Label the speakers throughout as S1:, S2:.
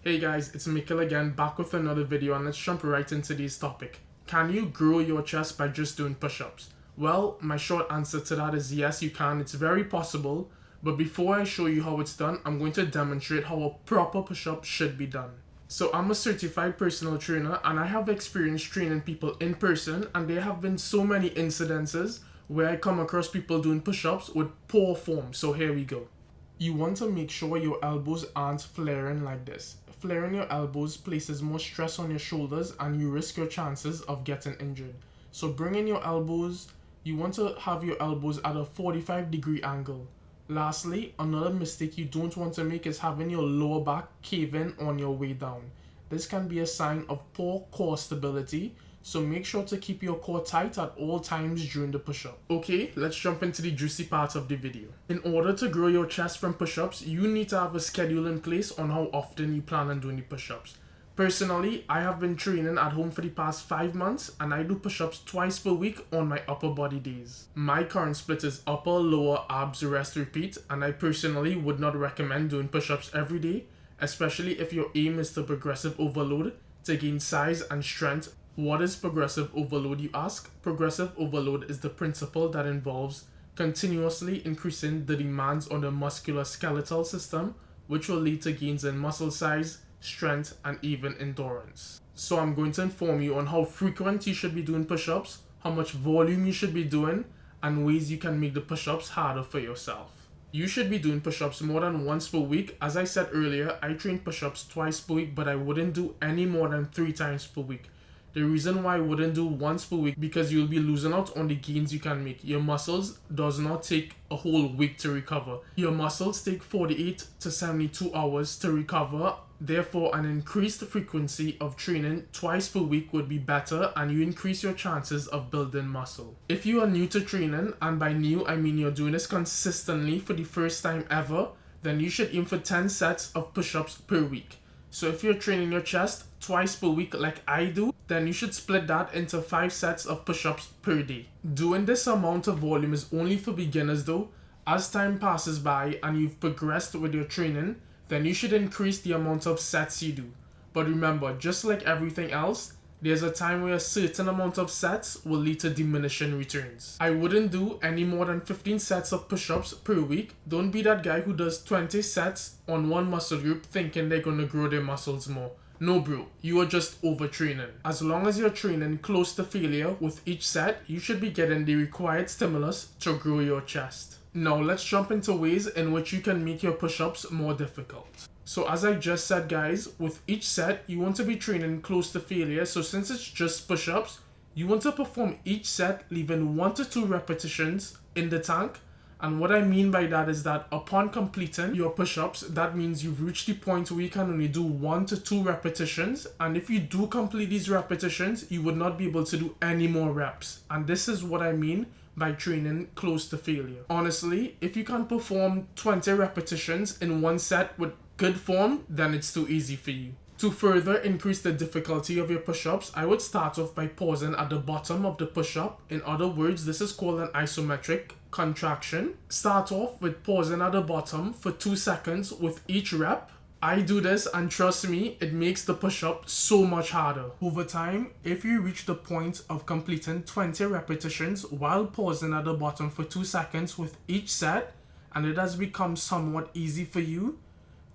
S1: Hey guys, it's Mikkel again, back with another video, and let's jump right into today's topic. Can you grow your chest by just doing push-ups? Well, my short answer to that is yes, you can. It's very possible, but before I show you how it's done, I'm going to demonstrate how a proper push-up should be done. So I'm a certified personal trainer, and I have experience training people in person, and there have been so many incidences where I come across people doing push-ups with poor form. So here we go. You want to make sure your elbows aren't flaring like this. Flaring your elbows places more stress on your shoulders and you risk your chances of getting injured. So bring in your elbows. You want to have your elbows at a 45-degree angle. Lastly, another mistake you don't want to make is having your lower back cave in on your way down. This can be a sign of poor core stability, so make sure to keep your core tight at all times during the push-up. Okay, let's jump into the juicy part of the video. In order to grow your chest from push-ups, you need to have a schedule in place on how often you plan on doing the push-ups. Personally, I have been training at home for the past 5 months and I do push-ups twice per week on my upper body days. My current split is upper, lower, abs, rest, repeat, and I personally would not recommend doing push-ups every day, especially if your aim is to progressive overload to gain size and strength. What is progressive overload, you ask? Progressive overload is the principle that involves continuously increasing the demands on the musculoskeletal system, which will lead to gains in muscle size, strength, and even endurance. So I'm going to inform you on how frequent you should be doing push-ups, how much volume you should be doing, and ways you can make the push-ups harder for yourself. You should be doing push-ups more than once per week. As I said earlier, I train push-ups twice per week, but I wouldn't do any more than 3 times per week. The reason why I wouldn't do once per week, because you'll be losing out on the gains you can make. Your muscles does not take a whole week to recover. Your muscles take 48 to 72 hours to recover. Therefore, an increased frequency of training twice per week would be better, and you increase your chances of building muscle. If you are new to training, and by new I mean you're doing this consistently for the first time ever, then you should aim for 10 sets of push-ups per week. So if you're training your chest twice per week like I do, then you should split that into 5 sets of push-ups per day. Doing this amount of volume is only for beginners though. As time passes by and you've progressed with your training, then you should increase the amount of sets you do. But remember, just like everything else, there's a time where a certain amount of sets will lead to diminishing returns. I wouldn't do any more than 15 sets of push-ups per week. Don't be that guy who does 20 sets on one muscle group thinking they're gonna grow their muscles more. No bro, you are just overtraining. As long as you're training close to failure with each set, you should be getting the required stimulus to grow your chest. Now let's jump into ways in which you can make your push-ups more difficult. So as I just said guys, with each set, you want to be training close to failure. So since it's just push-ups, you want to perform each set leaving 1 to 2 repetitions in the tank. And what I mean by that is that upon completing your push-ups, that means you've reached the point where you can only do 1 to 2 repetitions. And if you do complete these repetitions, you would not be able to do any more reps. And this is what I mean by training close to failure. Honestly, if you can perform 20 repetitions in one set with good form, then it's too easy for you. To further increase the difficulty of your push-ups, I would start off by pausing at the bottom of the push-up. In other words, this is called an isometric contraction. Start off with pausing at the bottom for 2 seconds with each rep. I do this and trust me, it makes the push-up so much harder. Over time, if you reach the point of completing 20 repetitions while pausing at the bottom for 2 seconds with each set, and it has become somewhat easy for you,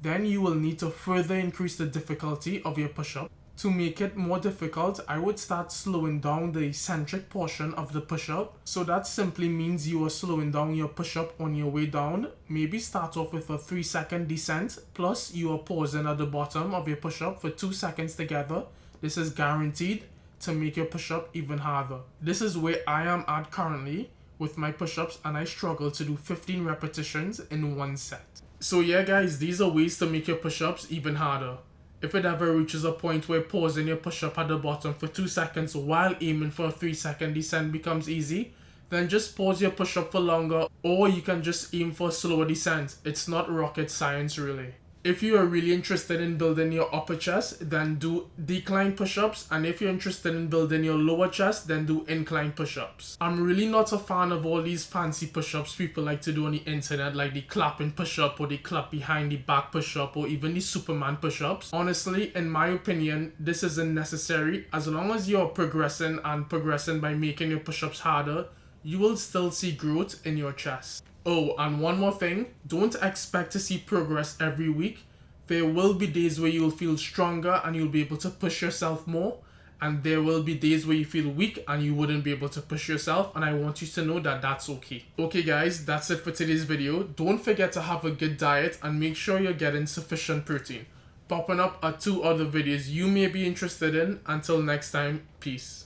S1: then you will need to further increase the difficulty of your push-up. To make it more difficult, I would start slowing down the eccentric portion of the push-up. So that simply means you are slowing down your push-up on your way down. Maybe start off with a 3-second descent, plus you are pausing at the bottom of your push-up for 2 seconds together. This is guaranteed to make your push-up even harder. This is where I am at currently with my push-ups, and I struggle to do 15 repetitions in one set. So yeah guys, these are ways to make your push-ups even harder. If it ever reaches a point where pausing your push-up at the bottom for 2 seconds while aiming for a 3-second descent becomes easy, then just pause your push-up for longer, or you can just aim for a slower descent. It's not rocket science really. If you are really interested in building your upper chest, then do decline push-ups, and if you're interested in building your lower chest, then do incline push-ups. I'm really not a fan of all these fancy push-ups people like to do on the internet, like the clapping push-up or the clap behind the back push-up or even the Superman push-ups. Honestly, in my opinion, this isn't necessary. As long as you're progressing by making your push-ups harder, you will still see growth in your chest. Oh, and one more thing, don't expect to see progress every week. There will be days where you'll feel stronger and you'll be able to push yourself more, and there will be days where you feel weak and you wouldn't be able to push yourself, and I want you to know that that's okay. Okay guys, that's it for today's video. Don't forget to have a good diet and make sure you're getting sufficient protein. Popping up are 2 other videos you may be interested in. Until next time, peace.